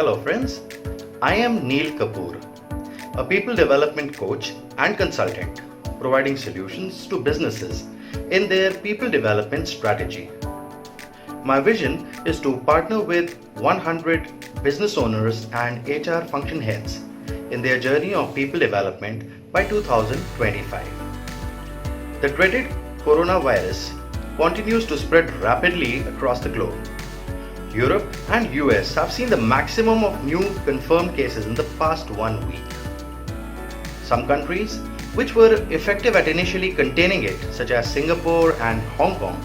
Hello friends, I am Neil Kapoor, a people development coach and consultant providing solutions to businesses in their people development strategy. My vision is to partner with 100 business owners and HR function heads in their journey of people development by 2025. The dreaded coronavirus continues to spread rapidly across the globe. Europe and US have seen the maximum of new confirmed cases in the past 1 week. Some countries which were effective at initially containing it, such as Singapore and Hong Kong,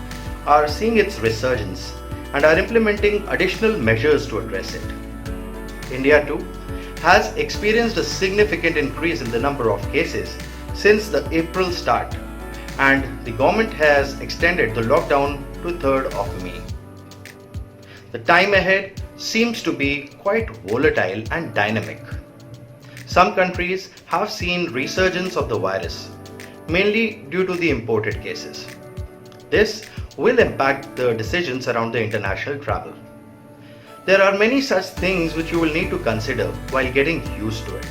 are seeing its resurgence and are implementing additional measures to address it. India too has experienced a significant increase in the number of cases since the April start, and the government has extended the lockdown to 3rd of May. The time ahead seems to be quite volatile and dynamic. Some countries have seen resurgence of the virus, mainly due to the imported cases. This will impact the decisions around the international travel. There are many such things which you will need to consider while getting used to it.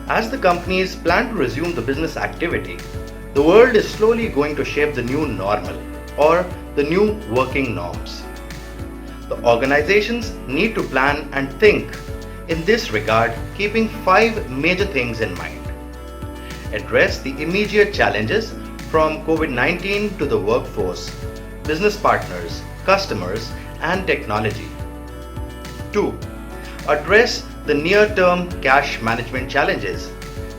As the companies plan to resume the business activity, the world is slowly going to shape the new normal or the new working norms. The organizations need to plan and think in this regard, keeping 5 major things in mind. Address the immediate challenges from COVID-19 to the workforce, business partners, customers, and technology. 2. Address the near-term cash management challenges,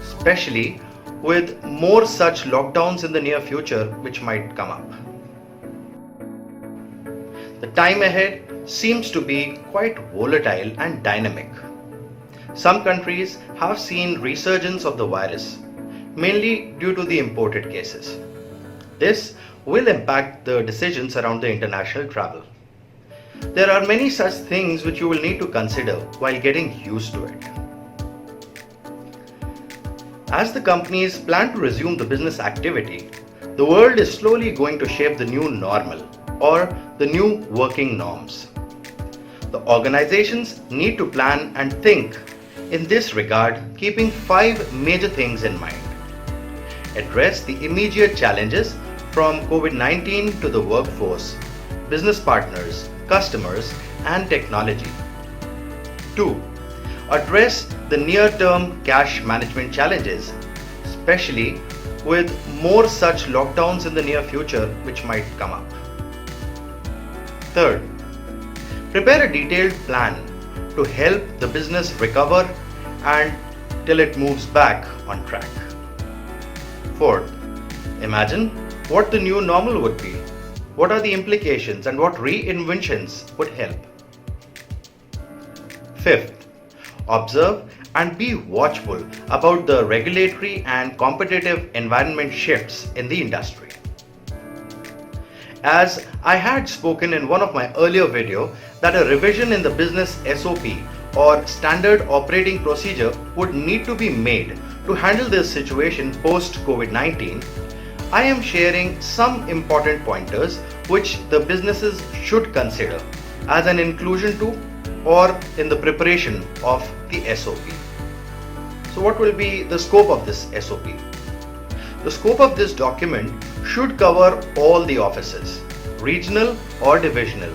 especially with more such lockdowns in the near future which might come up. The time ahead seems to be quite volatile and dynamic. Some countries have seen resurgence of the virus, mainly due to the imported cases. This will impact the decisions around the international travel. There are many such things which you will need to consider while getting used to it. As the companies plan to resume the business activity, the world is slowly going to shape the new normal or the new working norms. The organizations need to plan and think in this regard, keeping 5 major things in mind. Address the immediate challenges from COVID-19 to the workforce, business partners, customers, and technology. 2. Address the near-term cash management challenges, especially with more such lockdowns in the near future which might come up. 3rd, prepare a detailed plan to help the business recover and till it moves back on track. 4th, imagine what the new normal would be, what are the implications and what reinventions would help. 5th, observe and be watchful about the regulatory and competitive environment shifts in the industry. As I had spoken in one of my earlier video that a revision in the business SOP or standard operating procedure would need to be made to handle this situation post COVID-19, I am sharing some important pointers which the businesses should consider as an inclusion to or in the preparation of the SOP. So what will be the scope of this SOP? The scope of this document should cover all the offices, regional or divisional,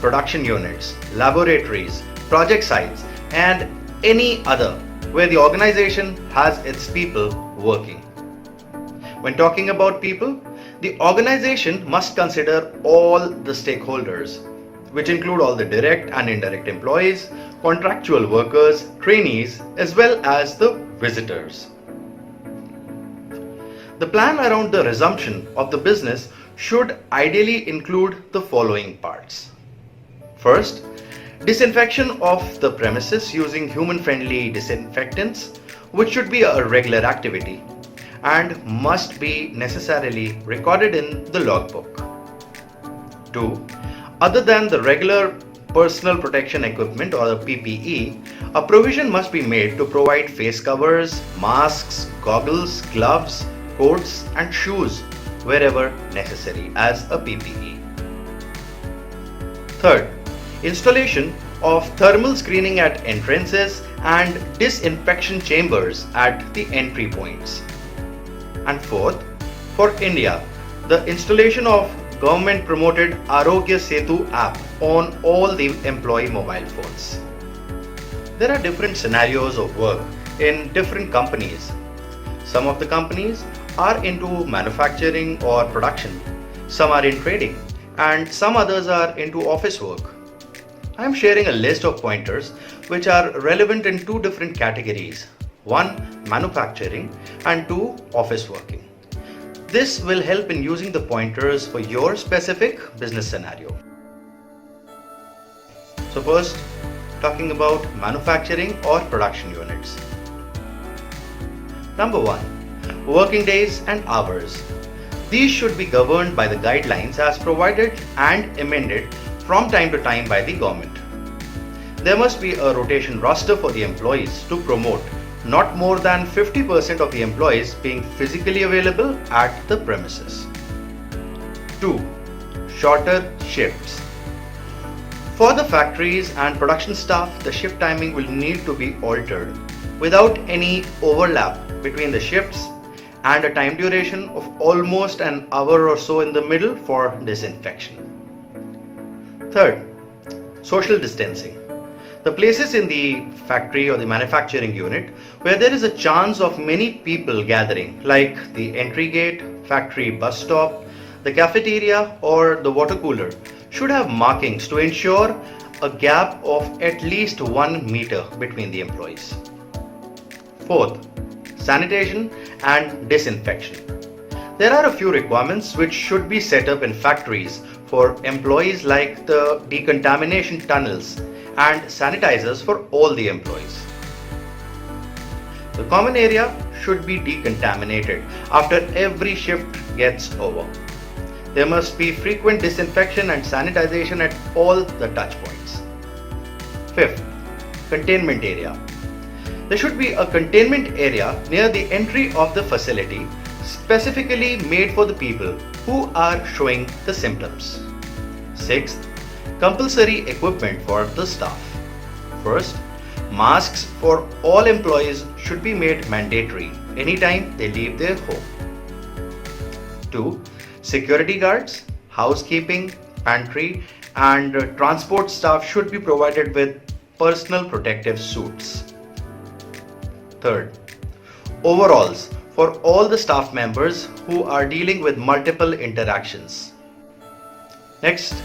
production units, laboratories, project sites, and any other where the organization has its people working. When talking about people, the organization must consider all the stakeholders, which include all the direct and indirect employees, contractual workers, trainees, as well as the visitors. The plan around the resumption of the business should ideally include the following parts. First, disinfection of the premises using human-friendly disinfectants, which should be a regular activity and must be necessarily recorded in the logbook. 2. Other than the regular personal protection equipment or the PPE, a provision must be made to provide face covers, masks, goggles, gloves, coats and shoes wherever necessary as a PPE. Third, installation of thermal screening at entrances and disinfection chambers at the entry points. And fourth, for India, the installation of government promoted Arogya Setu app on all the employee mobile phones. There are different scenarios of work in different companies. Some of the companies are into manufacturing or production, some are in trading, and some others are into office work. I am sharing a list of pointers which are relevant in two different categories. One, manufacturing, and two, office working. This will help in using the pointers for your specific business scenario. So first, talking about manufacturing or production units. Number one, working days and hours. These should be governed by the guidelines as provided and amended from time to time by the government. There must be a rotation roster for the employees to promote not more than 50% of the employees being physically available at the premises. 2. Shorter shifts. For the factories and production staff, the shift timing will need to be altered without any overlap between the shifts and a time duration of almost an hour or so in the middle for disinfection. Third, social distancing. The places in the factory or the manufacturing unit where there is a chance of many people gathering, like the entry gate, factory bus stop, the cafeteria or the water cooler, should have markings to ensure a gap of at least 1 meter between the employees. Fourth, sanitation and disinfection. There are a few requirements which should be set up in factories for employees, like the decontamination tunnels and sanitizers for all the employees. The common area should be decontaminated after every shift gets over. There must be frequent disinfection and sanitization at all the touch points. Fifth, containment area. There should be a containment area near the entry of the facility specifically made for the people who are showing the symptoms. Sixth, compulsory equipment for the staff. First, masks for all employees should be made mandatory anytime they leave their home. 2. Security guards, housekeeping, pantry, and transport staff should be provided with personal protective suits. Third, overalls for all the staff members who are dealing with multiple interactions. Next,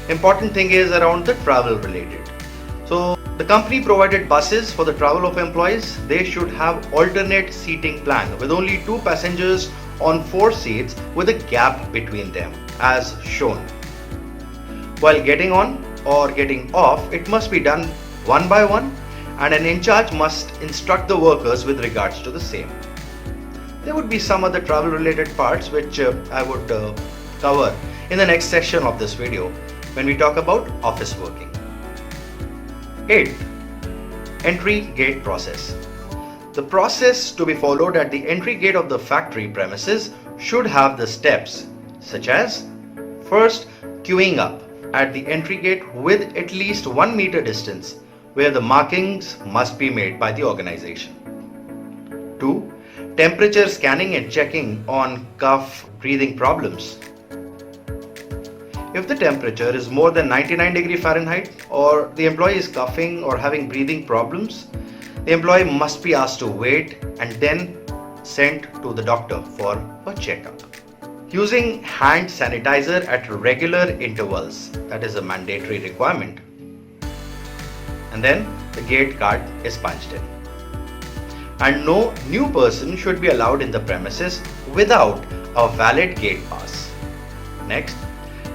important thing is around the travel related. So the company provided buses for the travel of employees. They should have alternate seating plan with only 2 passengers on 4 seats with a gap between them as shown. While getting on or getting off, it must be done one by one, and an in charge must instruct the workers with regards to the same. There would be some other travel related parts which I would cover in the next section of this video when we talk about office working. 8. Entry gate process. The process to be followed at the entry gate of the factory premises should have the steps such as: first, queuing up at the entry gate with at least 1 meter distance where the markings must be made by the organization. 2. Temperature scanning and checking on cough, breathing problems. If the temperature is more than 99°F or the employee is coughing or having breathing problems, the employee must be asked to wait and then sent to the doctor for a checkup. Using hand sanitizer at regular intervals, that is a mandatory requirement. And then the gate card is punched in. And no new person should be allowed in the premises without a valid gate pass. Next,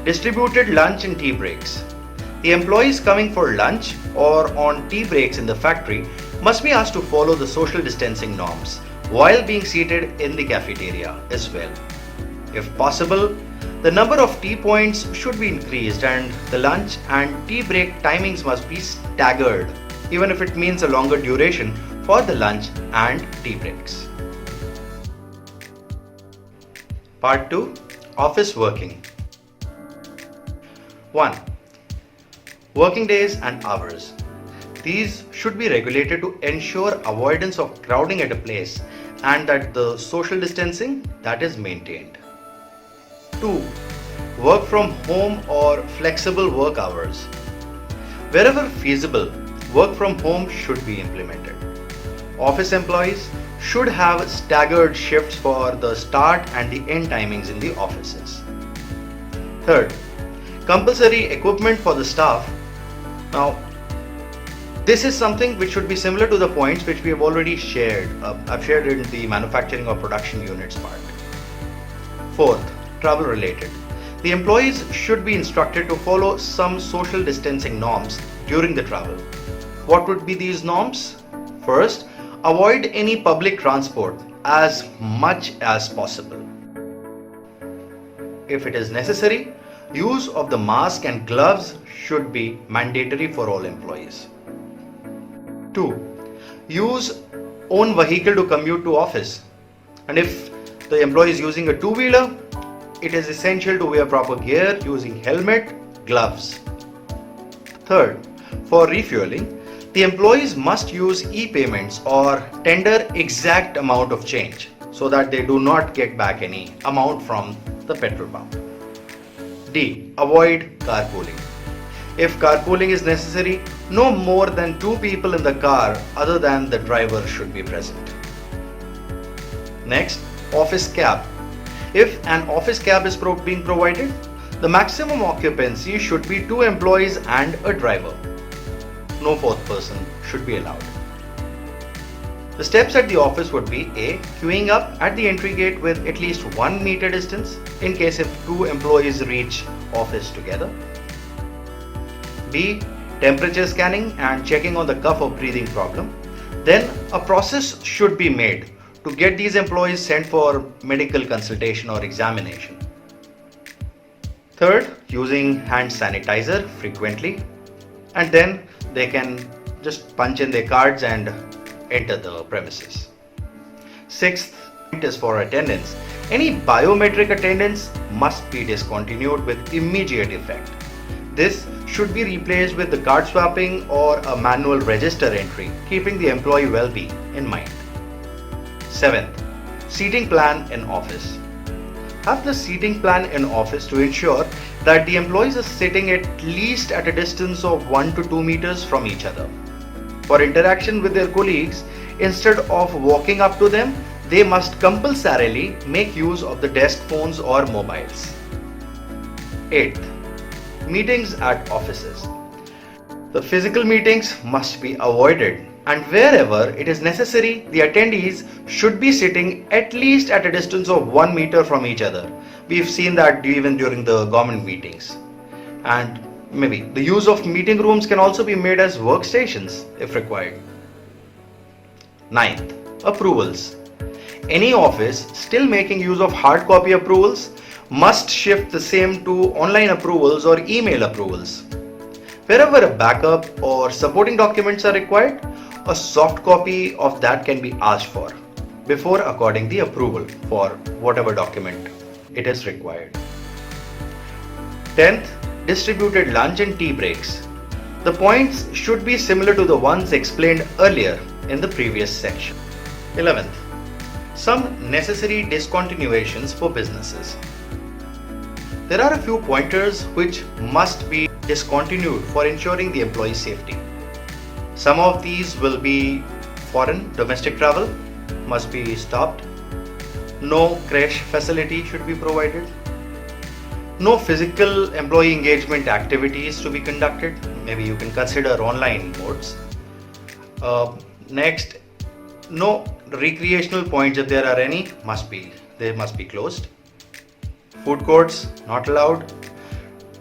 distributed lunch and tea breaks. The employees coming for lunch or on tea breaks in the factory must be asked to follow the social distancing norms while being seated in the cafeteria as well. If possible, the number of tea points should be increased and the lunch and tea break timings must be staggered, even if it means a longer duration for the lunch and tea breaks. Part 2. Office working. 1. Working days and hours. These should be regulated to ensure avoidance of crowding at a place and that the social distancing that is maintained. 2. Work from home or flexible work hours. Wherever feasible, work from home should be implemented. Office employees should have staggered shifts for the start and the end timings in the offices. Third, compulsory equipment for the staff. Now, this is something which should be similar to the points which we have already shared. I've shared in the manufacturing or production units part. Fourth, travel related. The employees should be instructed to follow some social distancing norms during the travel. What would be these norms? First, avoid any public transport as much as possible. If it is necessary, use of the mask and gloves should be mandatory for all employees. 2. Use own vehicle to commute to office. And if the employee is using a two-wheeler, it is essential to wear proper gear using helmet, gloves. Third, for refueling, the employees must use e-payments or tender exact amount of change so that they do not get back any amount from the petrol pump. D. Avoid carpooling. If carpooling is necessary, no more than 2 people in the car other than the driver should be present. Next, office cab. If an office cab is being provided, the maximum occupancy should be 2 employees and a driver. No fourth person should be allowed. The steps at the office would be A. Queuing up at the entry gate with at least 1 meter distance in case if 2 employees reach office together. B. Temperature scanning and checking on the cough or breathing problem. Then a process should be made to get these employees sent for medical consultation or examination. Third, using hand sanitizer frequently, and then they can just punch in their cards and enter the premises. Sixth is for attendance. Any biometric attendance must be discontinued with immediate effect. This should be replaced with the card swapping or a manual register entry, keeping the employee well-being in mind. Seventh, seating plan in office. Have the seating plan in office to ensure that the employees are sitting at least at a distance of 1 to 2 meters from each other. For interaction with their colleagues, instead of walking up to them, they must compulsorily make use of the desk phones or mobiles. 8th, meetings at offices. The physical meetings must be avoided, and wherever it is necessary, the attendees should be sitting at least at a distance of 1 meter from each other. We've seen that even during the government meetings. And maybe the use of meeting rooms can also be made as workstations if required. 9th, approvals. Any office still making use of hard copy approvals must shift the same to online approvals or email approvals. Wherever a backup or supporting documents are required, a soft copy of that can be asked for before according the approval for whatever document it is required. 10th, distributed lunch and tea breaks. The points should be similar to the ones explained earlier in the previous section. 11th, some necessary discontinuations for businesses. There are a few pointers which must be discontinued for ensuring the employee safety. Some of these will be foreign domestic travel must be stopped. No creche facility should be provided. No physical employee engagement activities to be conducted. Maybe you can consider online modes. Next, no recreational points, if there are any, must be closed. Food courts not allowed.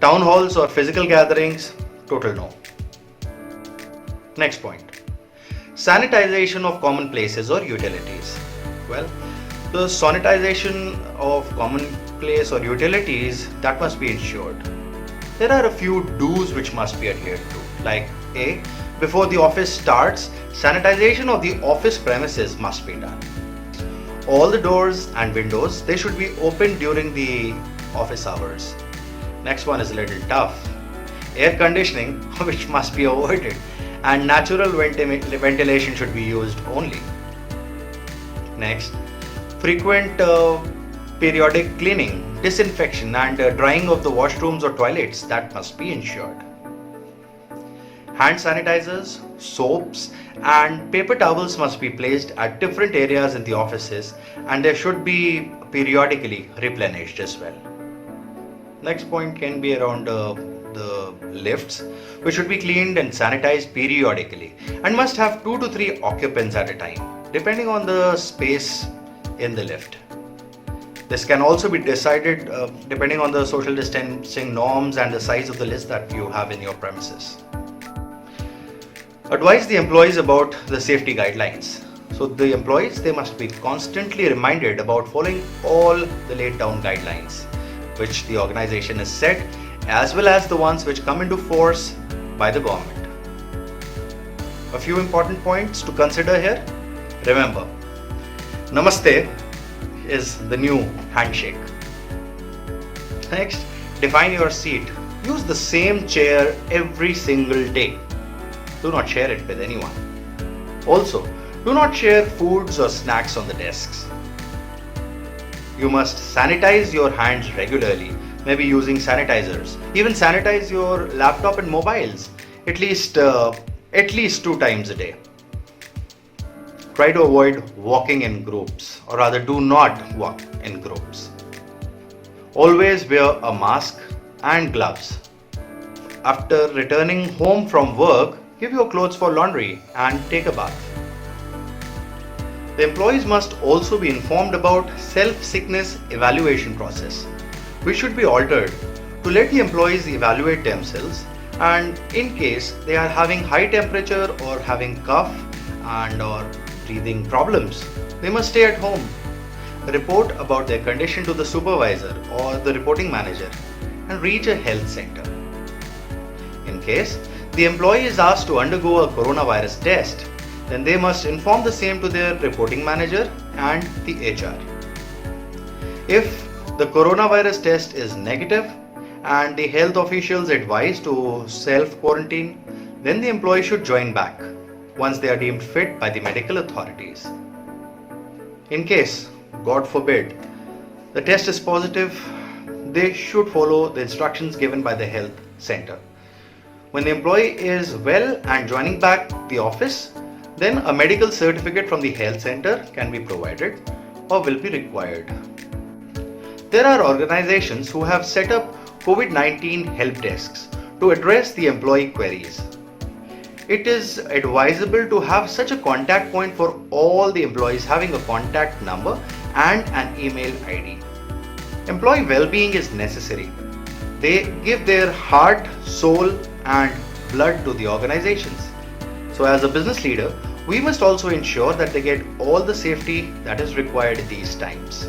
Town halls or physical gatherings, total no. Next point, sanitization of common places or utilities. Well, the sanitization of common place or utilities, that must be ensured. There are a few do's which must be adhered to, like A. Before the office starts, sanitization of the office premises must be done. All the doors and windows, they should be opened during the office hours. Next one is a little tough. Air conditioning, which must be avoided, and natural ventilation should be used only. Next, frequent periodic cleaning, disinfection, and drying of the washrooms or toilets that must be ensured. Hand sanitizers, soaps, and paper towels must be placed at different areas in the offices, and they should be periodically replenished as well. Next point can be around the lifts, which should be cleaned and sanitized periodically and must have 2 to 3 occupants at a time, depending on the space in the lift. This can also be decided depending on the social distancing norms and the size of the list that you have in your premises. Advise the employees about the safety guidelines. So the employees, they must be constantly reminded about following all the laid down guidelines which the organization has set, as well as the ones which come into force by the government. A few important points to consider here. Remember, Namaste is the new handshake. Next, define your seat. Use the same chair every single day. Do not share it with anyone. Also, do not share foods or snacks on the desks. You must sanitize your hands regularly, maybe using sanitizers. Even sanitize your laptop and mobiles at least 2 times a day. Try to avoid walking in groups, or rather do not walk in groups. Always wear a mask and gloves. After returning home from work, give your clothes for laundry and take a bath. The employees must also be informed about self-sickness evaluation process, which should be altered to let the employees evaluate themselves, and in case they are having high temperature or having cough and or breathing problems, they must stay at home. Report about their condition to the supervisor or the reporting manager and reach a health center. In case the employee is asked to undergo a coronavirus test, then they must inform the same to their reporting manager and the HR. If the coronavirus test is negative and the health officials advise to self-quarantine, then the employee should join back once they are deemed fit by the medical authorities. In case, God forbid, the test is positive, they should follow the instructions given by the health center. When the employee is well and joining back the office, then a medical certificate from the health center can be provided or will be required. There are organizations who have set up COVID-19 help desks to address the employee queries. It is advisable to have such a contact point for all the employees, having a contact number and an email ID. Employee well-being is necessary. They give their heart, soul, and blood to the organizations. So as a business leader, we must also ensure that they get all the safety that is required in these times.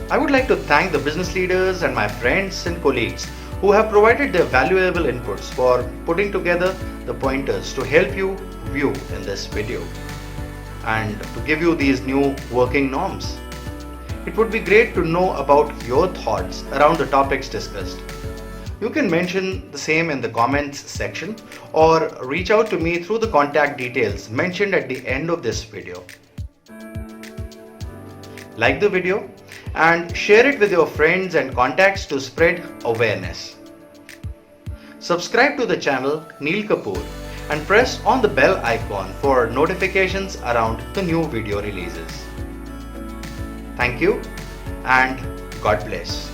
I would like to thank the business leaders and my friends and colleagues who have provided their valuable inputs for putting together the pointers to help you view in this video and to give you these new working norms. It would be great to know about your thoughts around the topics discussed. You can mention the same in the comments section or reach out to me through the contact details mentioned at the end of this video. Like the video and share it with your friends and contacts to spread awareness. Subscribe to the channel Neel Kapoor and press on the bell icon for notifications around the new video releases. Thank you and God bless.